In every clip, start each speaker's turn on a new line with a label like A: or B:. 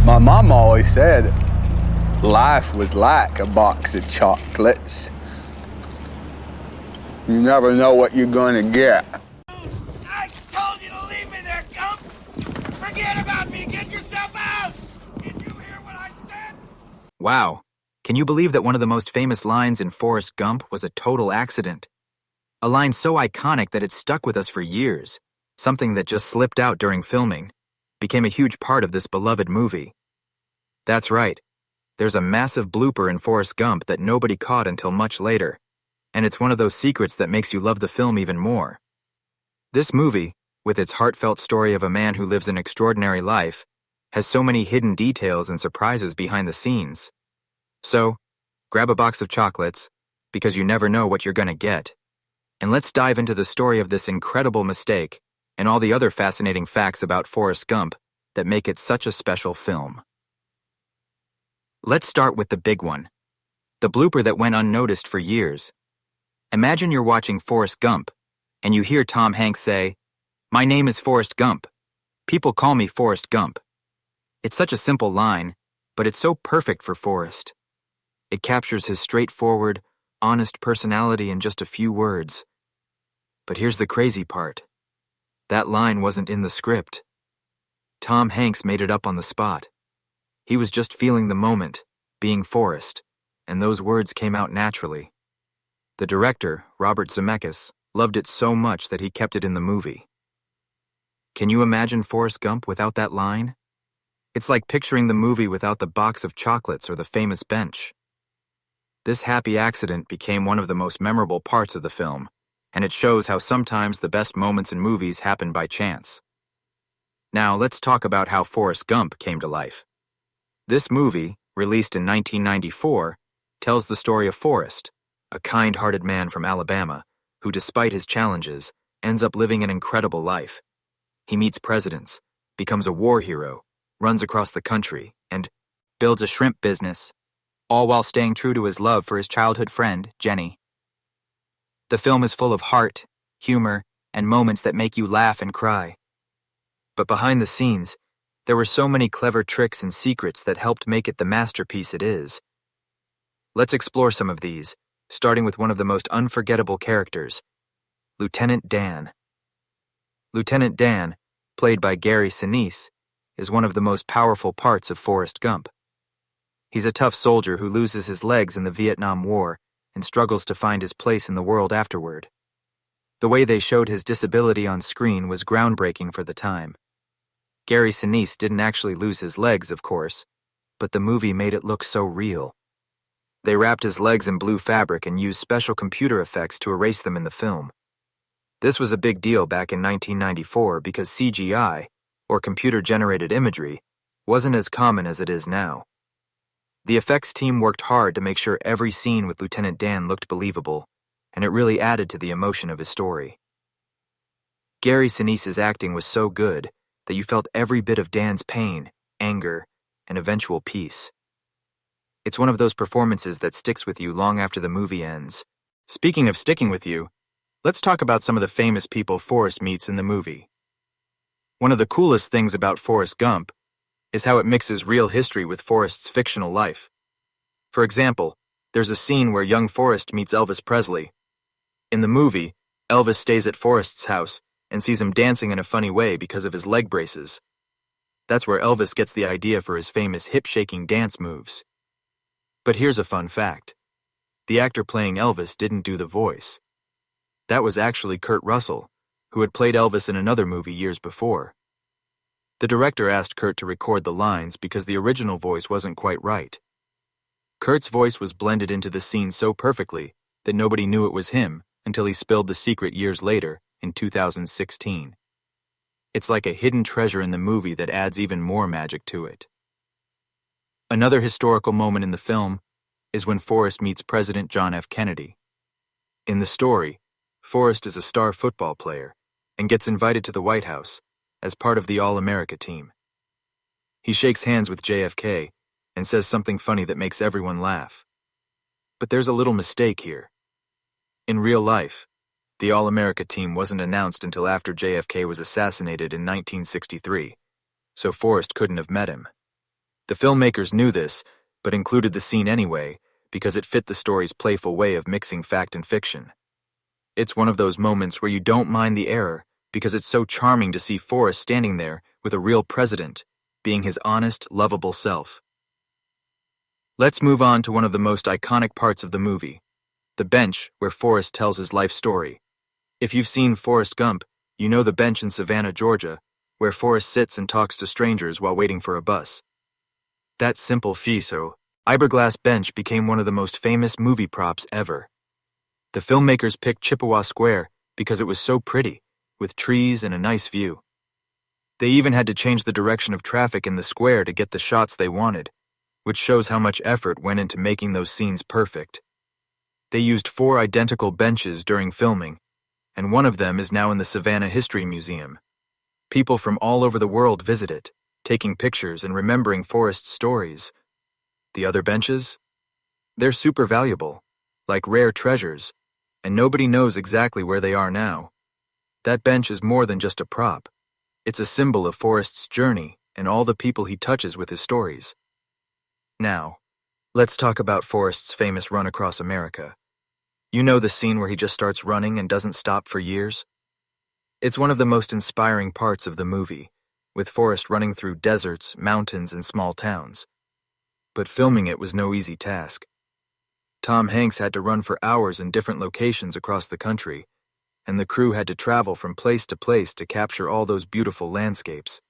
A: My mom always said life was like a box of chocolates. You never know what you're gonna get.
B: I told you to leave me there, Gump! Forget about me! Get yourself out! Did you hear what I said?
C: Wow. Can you believe that one of the most famous lines in Forrest Gump was a total accident? A line so iconic that it stuck with us for years, something that just slipped out during filming, became a huge part of this beloved movie. That's right. There's a massive blooper in Forrest Gump that nobody caught until much later, and it's one of those secrets that makes you love the film even more. This movie, with its heartfelt story of a man who lives an extraordinary life, has so many hidden details and surprises behind the scenes. So, grab a box of chocolates, because you never know what you're gonna get. And let's dive into the story of this incredible mistake and all the other fascinating facts about Forrest Gump that make it such a special film. Let's start with the big one, the blooper that went unnoticed for years. Imagine you're watching Forrest Gump, and you hear Tom Hanks say, "My name is Forrest Gump. People call me Forrest Gump." It's such a simple line, but it's so perfect for Forrest. It captures his straightforward, honest personality in just a few words. But here's the crazy part. That line wasn't in the script. Tom Hanks made it up on the spot. He was just feeling the moment, being Forrest, and those words came out naturally. The director, Robert Zemeckis, loved it so much that he kept it in the movie. Can you imagine Forrest Gump without that line? It's like picturing the movie without the box of chocolates or the famous bench. This happy accident became one of the most memorable parts of the film, and it shows how sometimes the best moments in movies happen by chance. Now let's talk about how Forrest Gump came to life. This movie, released in 1994, tells the story of Forrest, a kind-hearted man from Alabama who, despite his challenges, ends up living an incredible life. He meets presidents, becomes a war hero, runs across the country, and builds a shrimp business, all while staying true to his love for his childhood friend, Jenny. The film is full of heart, humor, and moments that make you laugh and cry. But behind the scenes, there were so many clever tricks and secrets that helped make it the masterpiece it is. Let's explore some of these, starting with one of the most unforgettable characters, Lieutenant Dan. Lieutenant Dan, played by Gary Sinise, is one of the most powerful parts of Forrest Gump. He's a tough soldier who loses his legs in the Vietnam War and struggles to find his place in the world afterward. The way they showed his disability on screen was groundbreaking for the time. Gary Sinise didn't actually lose his legs, of course, but the movie made it look so real. They wrapped his legs in blue fabric and used special computer effects to erase them in the film. This was a big deal back in 1994 because CGI, or computer-generated imagery, wasn't as common as it is now. The effects team worked hard to make sure every scene with Lieutenant Dan looked believable, and it really added to the emotion of his story. Gary Sinise's acting was so good that you felt every bit of Dan's pain, anger, and eventual peace. It's one of those performances that sticks with you long after the movie ends. Speaking of sticking with you, let's talk about some of the famous people Forrest meets in the movie. One of the coolest things about Forrest Gump is how it mixes real history with Forrest's fictional life. For example, there's a scene where young Forrest meets Elvis Presley. In the movie, Elvis stays at Forrest's house and sees him dancing in a funny way because of his leg braces. That's where Elvis gets the idea for his famous hip-shaking dance moves. But here's a fun fact. The actor playing Elvis didn't do the voice. That was actually Kurt Russell, who had played Elvis in another movie years before. The director asked Kurt to record the lines because the original voice wasn't quite right. Kurt's voice was blended into the scene so perfectly that nobody knew it was him until he spilled the secret years later in 2016. It's like a hidden treasure in the movie that adds even more magic to it. Another historical moment in the film is when Forrest meets President John F. Kennedy. In the story, Forrest is a star football player and gets invited to the White House as part of the All-America team. He shakes hands with JFK and says something funny that makes everyone laugh. But there's a little mistake here. In real life, the All-America team wasn't announced until after JFK was assassinated in 1963, so Forrest couldn't have met him. The filmmakers knew this, but included the scene anyway, because it fit the story's playful way of mixing fact and fiction. It's one of those moments where you don't mind the error, because it's so charming to see Forrest standing there with a real president, being his honest, lovable self. Let's move on to one of the most iconic parts of the movie, the bench where Forrest tells his life story. If you've seen Forrest Gump, you know the bench in Savannah, Georgia, where Forrest sits and talks to strangers while waiting for a bus. That simple fiberglass bench became one of the most famous movie props ever. The filmmakers picked Chippewa Square because it was so pretty, with trees and a nice view. They even had to change the direction of traffic in the square to get the shots they wanted, which shows how much effort went into making those scenes perfect. They used 4 identical benches during filming, and one of them is now in the Savannah History Museum. People from all over the world visit it, taking pictures and remembering Forrest's stories. The other benches? They're super valuable, like rare treasures, and nobody knows exactly where they are now. That bench is more than just a prop. It's a symbol of Forrest's journey and all the people he touches with his stories. Now, let's talk about Forrest's famous run across America. You know the scene where he just starts running and doesn't stop for years? It's one of the most inspiring parts of the movie, with Forrest running through deserts, mountains, and small towns. But filming it was no easy task. Tom Hanks had to run for hours in different locations across the country, and the crew had to travel from place to place to capture all those beautiful landscapes.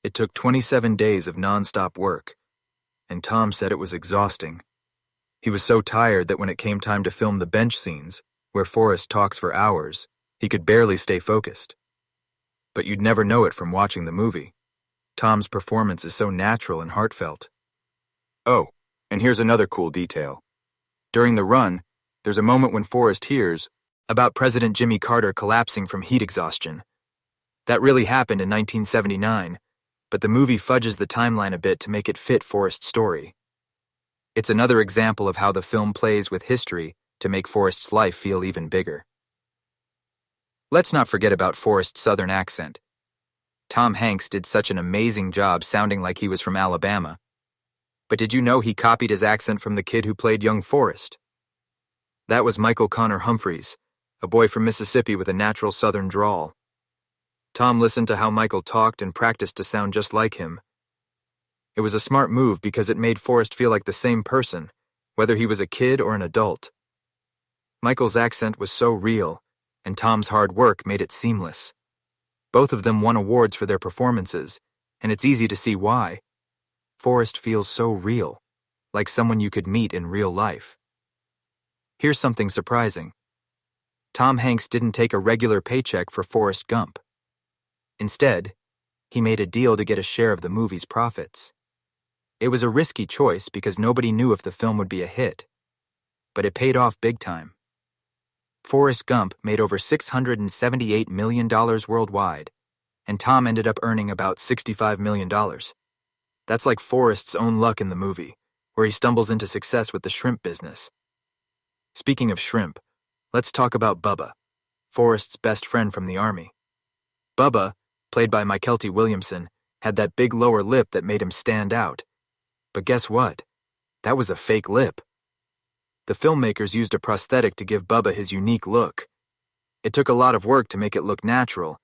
C: It took 27 days of non-stop work, and Tom said it was exhausting. He was so tired that when it came time to film the bench scenes, where Forrest talks for hours, he could barely stay focused. But you'd never know it from watching the movie. Tom's performance is so natural and heartfelt. Oh, and here's another cool detail. During the run, there's a moment when Forrest hears about President Jimmy Carter collapsing from heat exhaustion. That really happened in 1979, but the movie fudges the timeline a bit to make it fit Forrest's story. It's another example of how the film plays with history to make Forrest's life feel even bigger. Let's not forget about Forrest's southern accent. Tom Hanks did such an amazing job sounding like he was from Alabama. But did you know he copied his accent from the kid who played young Forrest? That was Michael Connor Humphreys, a boy from Mississippi with a natural southern drawl. Tom listened to how Michael talked and practiced to sound just like him. It was a smart move because it made Forrest feel like the same person, whether he was a kid or an adult. Michael's accent was so real, and Tom's hard work made it seamless. Both of them won awards for their performances, and it's easy to see why. Forrest feels so real, like someone you could meet in real life. Here's something surprising. Tom Hanks didn't take a regular paycheck for Forrest Gump. Instead, he made a deal to get a share of the movie's profits. It was a risky choice because nobody knew if the film would be a hit, but it paid off big time. Forrest Gump made over $678 million worldwide, and Tom ended up earning about $65 million. That's like Forrest's own luck in the movie, where he stumbles into success with the shrimp business. Speaking of shrimp, let's talk about Bubba, Forrest's best friend from the army. Bubba, played by Mykelti Williamson, had that big lower lip that made him stand out. But guess what? That was a fake lip. The filmmakers used a prosthetic to give Bubba his unique look. It took a lot of work to make it look natural,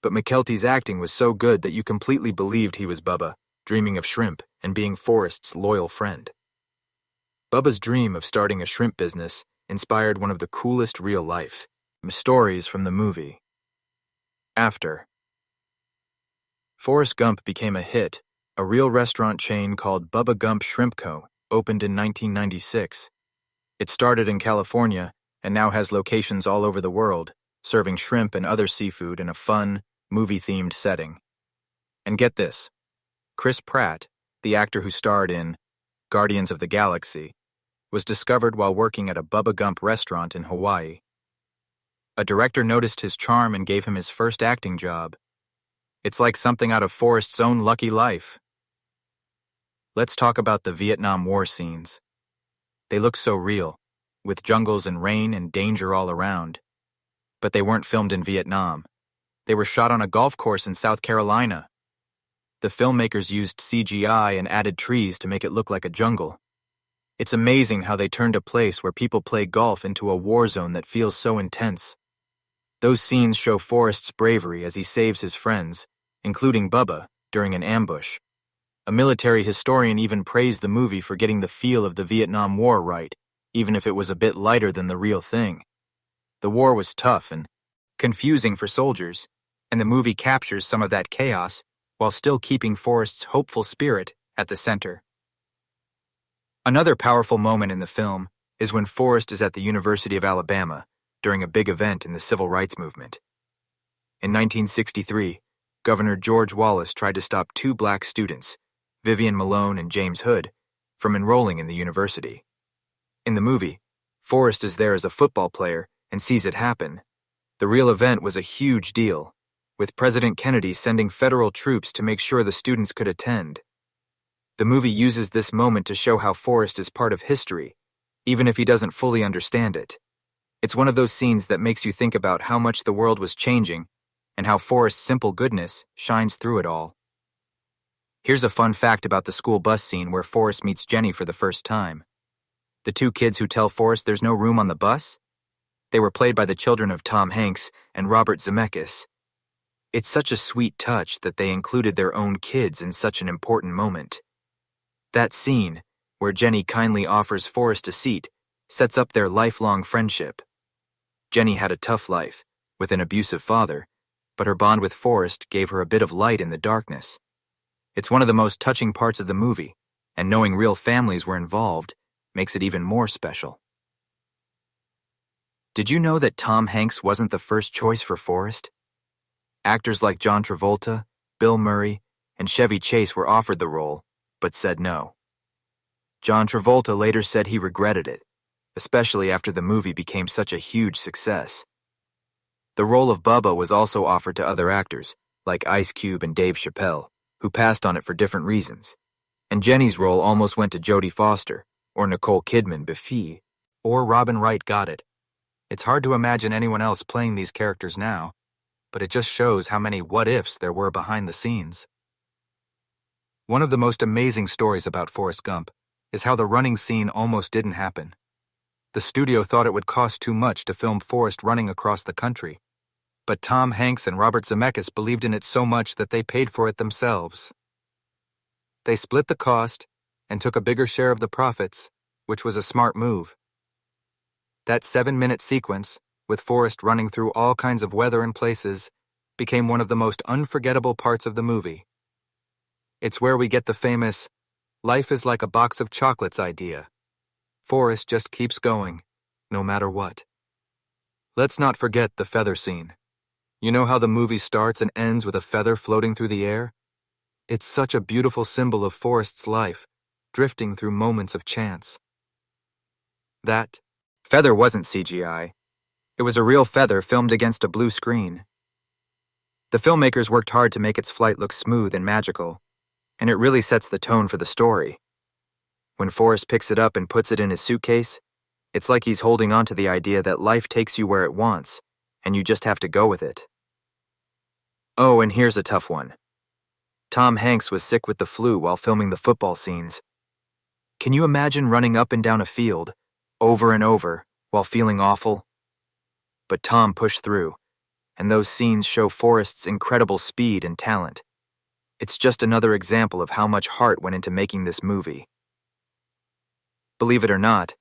C: but Mykelti's acting was so good that you completely believed he was Bubba, dreaming of shrimp and being Forrest's loyal friend. Bubba's dream of starting a shrimp business inspired one of the coolest real-life stories from the movie. After Forrest Gump became a hit, a real restaurant chain called Bubba Gump Shrimp Co. opened in 1996. It started in California and now has locations all over the world, serving shrimp and other seafood in a fun, movie-themed setting. And get this, Chris Pratt, the actor who starred in Guardians of the Galaxy, was discovered while working at a Bubba Gump restaurant in Hawaii. A director noticed his charm and gave him his first acting job. It's like something out of Forrest's own lucky life. Let's talk about the Vietnam War scenes. They look so real, with jungles and rain and danger all around. But they weren't filmed in Vietnam. They were shot on a golf course in South Carolina. The filmmakers used CGI and added trees to make it look like a jungle. It's amazing how they turned a place where people play golf into a war zone that feels so intense. Those scenes show Forrest's bravery as he saves his friends, including Bubba, during an ambush. A military historian even praised the movie for getting the feel of the Vietnam War right, even if it was a bit lighter than the real thing. The war was tough and confusing for soldiers, and the movie captures some of that chaos while still keeping Forrest's hopeful spirit at the center. Another powerful moment in the film is when Forrest is at the University of Alabama during a big event in the civil rights movement. In 1963, Governor George Wallace tried to stop two black students, Vivian Malone and James Hood, from enrolling in the university. In the movie, Forrest is there as a football player and sees it happen. The real event was a huge deal, with President Kennedy sending federal troops to make sure the students could attend. The movie uses this moment to show how Forrest is part of history, even if he doesn't fully understand it. It's one of those scenes that makes you think about how much the world was changing and how Forrest's simple goodness shines through it all. Here's a fun fact about the school bus scene where Forrest meets Jenny for the first time. The two kids who tell Forrest there's no room on the bus? They were played by the children of Tom Hanks and Robert Zemeckis. It's such a sweet touch that they included their own kids in such an important moment. That scene, where Jenny kindly offers Forrest a seat, sets up their lifelong friendship. Jenny had a tough life, with an abusive father, but her bond with Forrest gave her a bit of light in the darkness. It's one of the most touching parts of the movie, and knowing real families were involved makes it even more special. Did you know that Tom Hanks wasn't the first choice for Forrest? Actors like John Travolta, Bill Murray, and Chevy Chase were offered the role, but said no. John Travolta later said he regretted it, especially after the movie became such a huge success. The role of Bubba was also offered to other actors, like Ice Cube and Dave Chappelle, who passed on it for different reasons. And Jenny's role almost went to Jodie Foster, or Nicole Kidman, Biffy, or Robin Wright got it. It's hard to imagine anyone else playing these characters now, but it just shows how many what-ifs there were behind the scenes. One of the most amazing stories about Forrest Gump is how the running scene almost didn't happen. The studio thought it would cost too much to film Forrest running across the country, but Tom Hanks and Robert Zemeckis believed in it so much that they paid for it themselves. They split the cost and took a bigger share of the profits, which was a smart move. That 7-minute sequence, with Forrest running through all kinds of weather and places, became one of the most unforgettable parts of the movie. It's where we get the famous, "life is like a box of chocolates" idea. Forrest just keeps going, no matter what. Let's not forget the feather scene. You know how the movie starts and ends with a feather floating through the air? It's such a beautiful symbol of Forrest's life, drifting through moments of chance. That feather wasn't CGI. It was a real feather filmed against a blue screen. The filmmakers worked hard to make its flight look smooth and magical, and it really sets the tone for the story. When Forrest picks it up and puts it in his suitcase, it's like he's holding on to the idea that life takes you where it wants, and you just have to go with it. Oh, and here's a tough one. Tom Hanks was sick with the flu while filming the football scenes. Can you imagine running up and down a field, over and over, while feeling awful? But Tom pushed through, and those scenes show Forrest's incredible speed and talent. It's just another example of how much heart went into making this movie. Believe it or not,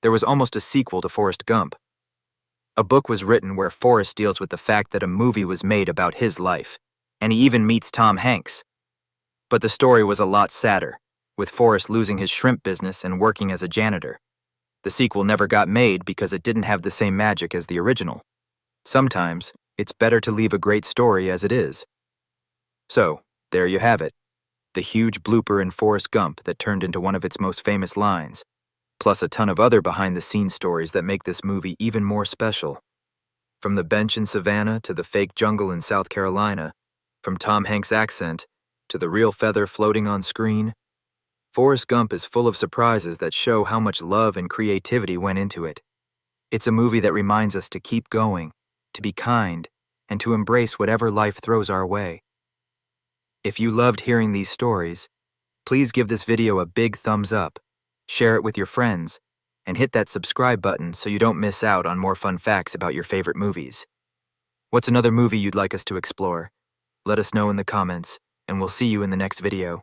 C: there was almost a sequel to Forrest Gump. A book was written where Forrest deals with the fact that a movie was made about his life, and he even meets Tom Hanks. But the story was a lot sadder, with Forrest losing his shrimp business and working as a janitor. The sequel never got made because it didn't have the same magic as the original. Sometimes, it's better to leave a great story as it is. So, there you have it. The huge blooper in Forrest Gump that turned into one of its most famous lines, plus a ton of other behind-the-scenes stories that make this movie even more special. From the bench in Savannah to the fake jungle in South Carolina, from Tom Hanks' accent to the real feather floating on screen, Forrest Gump is full of surprises that show how much love and creativity went into it. It's a movie that reminds us to keep going, to be kind, and to embrace whatever life throws our way. If you loved hearing these stories, please give this video a big thumbs up, share it with your friends, and hit that subscribe button so you don't miss out on more fun facts about your favorite movies. What's another movie you'd like us to explore? Let us know in the comments, and we'll see you in the next video.